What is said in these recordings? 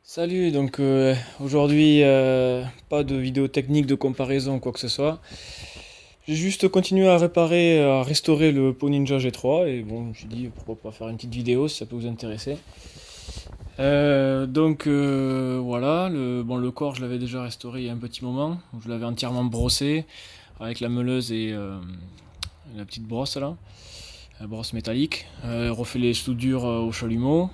Salut, donc aujourd'hui pas de vidéo technique de comparaison ou quoi que ce soit. J'ai juste continué à réparer, à restaurer le Pau Ninja G3 et bon, je me suis dit pourquoi pas faire une petite vidéo si ça peut vous intéresser. Voilà, le corps je l'avais déjà restauré il y a un petit moment. Je l'avais entièrement brossé avec la meuleuse et la petite brosse là, la brosse métallique. Refait les soudures au chalumeau.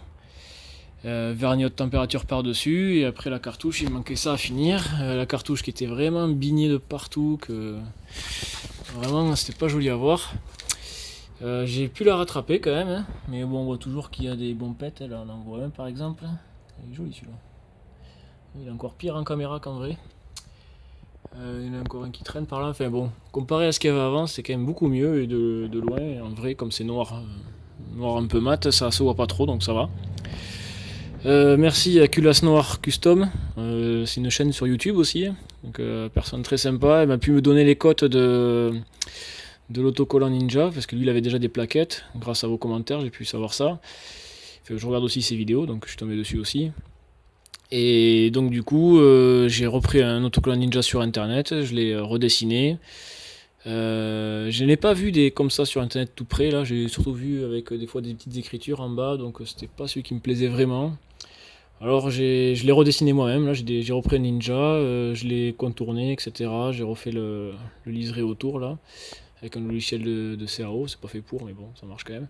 Vernis haute température par-dessus, et après la cartouche, il manquait ça à finir. La cartouche qui était vraiment bignée de partout, que vraiment c'était pas joli à voir. J'ai pu la rattraper quand même, hein. Mais bon, on voit toujours qu'il y a des bons pets. Là, on en voit un par exemple. Il est joli celui-là. Il est encore pire en caméra qu'en vrai. Il y en a encore un qui traîne par là. Enfin bon, comparé à ce qu'il y avait avant, c'est quand même beaucoup mieux et de loin. Et en vrai, comme c'est noir, noir un peu mat, ça se voit pas trop, donc ça va. Merci à Culas Noir Custom, c'est une chaîne sur YouTube aussi, donc personne très sympa, elle m'a pu me donner les cotes de l'autocollant Ninja, parce que lui il avait déjà des plaquettes, grâce à vos commentaires j'ai pu savoir ça. Enfin, je regarde aussi ses vidéos, donc je suis tombé dessus aussi. Et donc du coup j'ai repris un autocollant Ninja sur internet, je l'ai redessiné. Je n'ai pas vu des comme ça sur internet tout près, là j'ai surtout vu avec des fois des petites écritures en bas, donc c'était pas celui qui me plaisait vraiment. Alors je l'ai redessiné moi-même, là j'ai repris un Ninja, je l'ai contourné, etc. J'ai refait le liseré autour là, avec un logiciel de CAO, c'est pas fait pour, mais bon, ça marche quand même.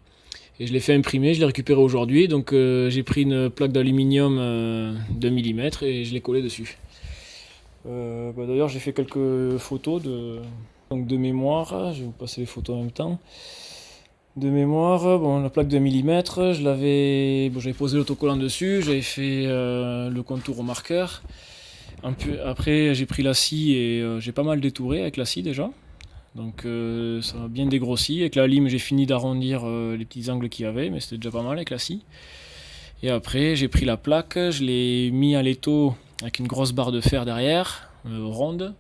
Et je l'ai fait imprimer, je l'ai récupéré aujourd'hui, donc j'ai pris une plaque d'aluminium de millimètre et je l'ai collé dessus. D'ailleurs j'ai fait quelques photos de mémoire, je vais vous passer les photos en même temps. De mémoire, bon, la plaque de millimètre, j'avais posé l'autocollant dessus, j'avais fait le contour au marqueur. Après, j'ai pris la scie et j'ai pas mal détouré avec la scie déjà. Donc ça m'a bien dégrossi. Avec la lime, j'ai fini d'arrondir les petits angles qu'il y avait, mais c'était déjà pas mal avec la scie. Et après, j'ai pris la plaque, je l'ai mis à l'étau avec une grosse barre de fer derrière, ronde.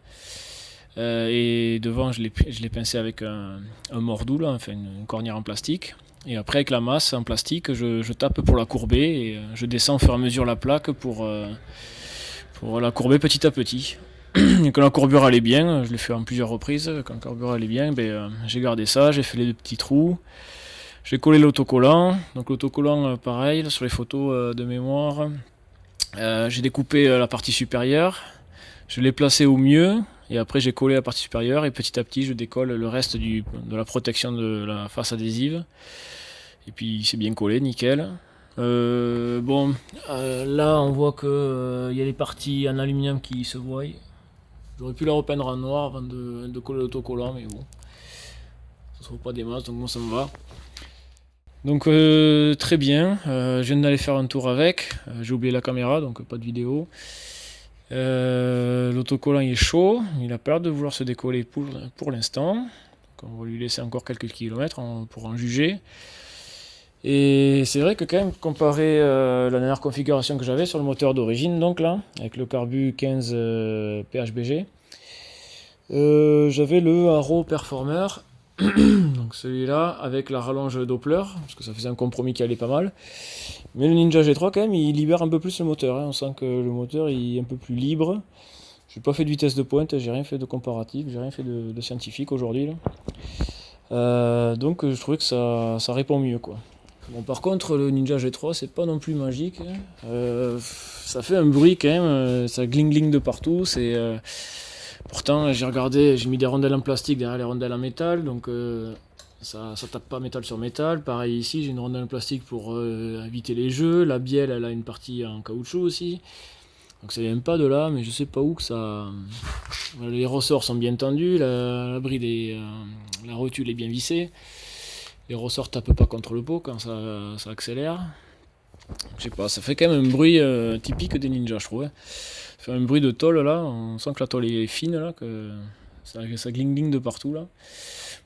Et devant, je l'ai pincé avec un mordoux, là, enfin une cornière en plastique. Et après, avec la masse en plastique, je tape pour la courber et je descends au fur et à mesure la plaque pour la courber petit à petit. Et quand la courbure allait bien, je l'ai fait en plusieurs reprises, quand la courbure allait bien, j'ai gardé ça, j'ai fait les deux petits trous. J'ai collé l'autocollant. Donc l'autocollant, pareil, là, sur les photos de mémoire. J'ai découpé la partie supérieure. Je l'ai placé au mieux. Et après j'ai collé la partie supérieure et petit à petit je décolle le reste de la protection de la face adhésive. Et puis c'est bien collé, nickel. Là on voit que y a les parties en aluminium qui se voient. J'aurais pu la repeindre en noir avant de coller l'autocollant, mais bon, ça se voit pas des masses, donc moi ça me va. Donc très bien, je viens d'aller faire un tour avec, j'ai oublié la caméra donc pas de vidéo. L'autocollant il est chaud, il a peur de vouloir se décoller pour l'instant. Donc on va lui laisser encore quelques kilomètres pour en juger. Et c'est vrai que quand même comparé la dernière configuration que j'avais sur le moteur d'origine, donc là, avec le Carbu 15 PHBG, j'avais le Haro Performer, donc celui-là avec la rallonge Doppler, parce que ça faisait un compromis qui allait pas mal. Mais le Ninja G3 quand même il libère un peu plus le moteur, hein. On sent que le moteur il est un peu plus libre. J'ai pas fait de vitesse de pointe, j'ai rien fait de comparatif, j'ai rien fait de scientifique aujourd'hui là. Donc je trouvais que ça répond mieux quoi. Bon par contre le Ninja G3 c'est pas non plus magique, hein. Ça fait un bruit quand même, ça gling de partout, pourtant j'ai regardé, j'ai mis des rondelles en plastique derrière les rondelles en métal, donc ça tape pas métal sur métal. Pareil ici, j'ai une rondelle en plastique pour éviter les jeux. La bielle, elle a une partie en caoutchouc aussi. Donc ça vient pas de là, mais je sais pas où que ça. Les ressorts sont bien tendus, la bride la rotule est bien vissée. Les ressorts tapent pas contre le pot quand ça accélère. Je sais pas, ça fait quand même un bruit typique des ninjas, je trouve, hein. Ça fait un bruit de tôle là, on sent que la tôle est fine là, que ça gling de partout là.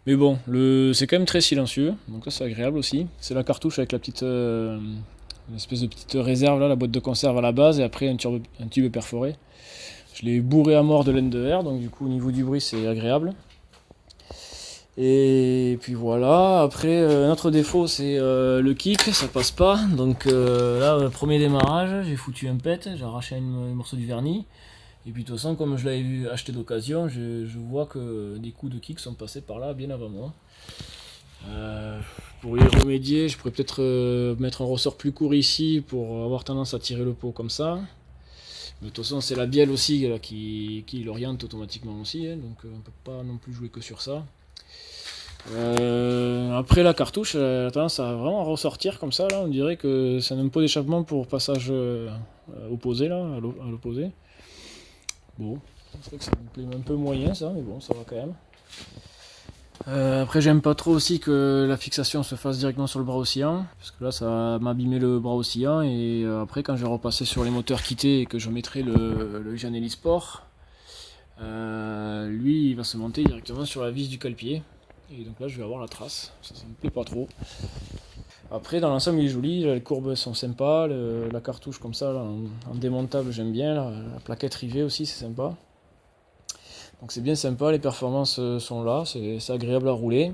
Mais bon, c'est quand même très silencieux, donc ça c'est agréable aussi. C'est la cartouche avec la petite, une espèce de petite réserve là, la boîte de conserve à la base, et après un tube perforé. Je l'ai bourré à mort de laine de verre, donc du coup au niveau du bruit c'est agréable. Et puis voilà, après un autre défaut c'est le kick, ça passe pas. Donc là, premier démarrage, j'ai foutu un pet, j'ai arraché un morceau du vernis. Et puis de toute façon, comme je l'avais vu acheter d'occasion, je vois que des coups de kick sont passés par là bien avant moi. Pour y remédier, je pourrais peut-être mettre un ressort plus court ici pour avoir tendance à tirer le pot comme ça. Mais de toute façon, c'est la bielle aussi là, qui l'oriente automatiquement aussi, hein, donc on peut pas non plus jouer que sur ça. Après la cartouche, elle a tendance à vraiment ressortir comme ça, là, on dirait que c'est un pot d'échappement pour passage opposé, là, à l'opposé. Bon, c'est vrai que ça me plaît un peu moyen ça, mais bon, ça va quand même. Après j'aime pas trop aussi que la fixation se fasse directement sur le bras oscillant, parce que là ça va m'abîmer le bras oscillant, et après quand je vais repasser sur les moteurs quittés et que je mettrai le Janelli Sport, lui il va se monter directement sur la vis du cale-pied, et donc là je vais avoir la trace, ça me plaît pas trop. Après dans l'ensemble il est joli, les courbes sont sympas, la cartouche comme ça là, en démontable j'aime bien, la plaquette rivée aussi c'est sympa. Donc c'est bien sympa, les performances sont là, c'est agréable à rouler,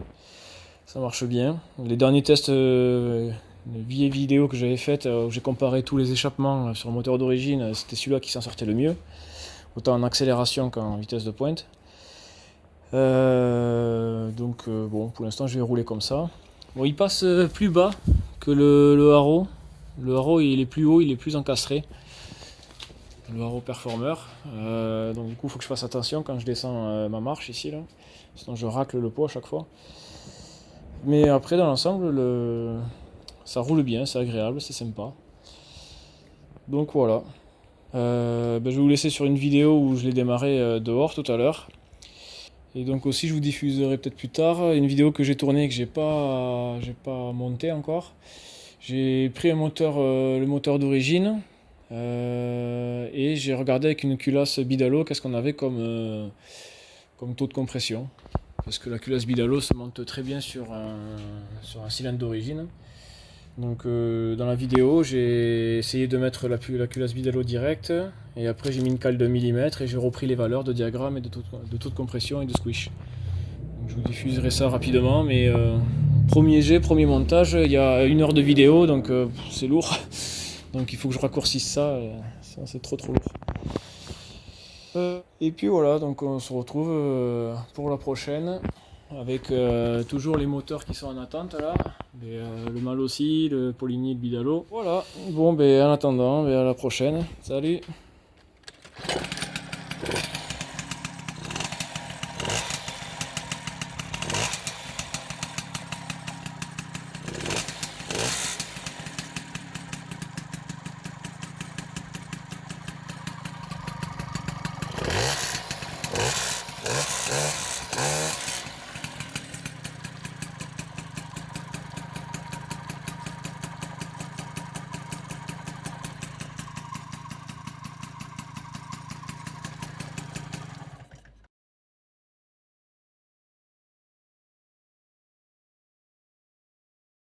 ça marche bien. Les derniers tests, les vieilles vidéos que j'avais faites, où j'ai comparé tous les échappements sur le moteur d'origine, c'était celui-là qui s'en sortait le mieux, autant en accélération qu'en vitesse de pointe. Donc bon, pour l'instant je vais rouler comme ça. Bon, il passe plus bas que le Haro. Le Haro il est plus haut, il est plus encastré. Le Haro Performer. Donc du coup il faut que je fasse attention quand je descends ma marche ici là. Sinon je racle le pot à chaque fois. Mais après dans l'ensemble ça roule bien, c'est agréable, c'est sympa. Donc voilà. Je vais vous laisser sur une vidéo où je l'ai démarré dehors tout à l'heure. Et donc aussi je vous diffuserai peut-être plus tard une vidéo que j'ai tournée et que j'ai pas monté encore. J'ai pris le moteur d'origine. Et j'ai regardé avec une culasse Bidalo qu'est-ce qu'on avait comme taux de compression. Parce que la culasse Bidalo se monte très bien sur un cylindre d'origine. Donc dans la vidéo j'ai essayé de mettre la culasse Bidalo direct. Et après j'ai mis une cale de millimètre et j'ai repris les valeurs de diagramme et de taux de compression et de squish. Donc, je vous diffuserai ça rapidement, mais premier jet, premier montage, il y a 1 heure de vidéo donc c'est lourd. Donc il faut que je raccourcisse ça, c'est trop lourd. Et puis voilà, donc on se retrouve pour la prochaine, avec toujours les moteurs qui sont en attente là, le Malossi, le Polini, le Bidalo. Voilà, bon en attendant, à la prochaine, salut.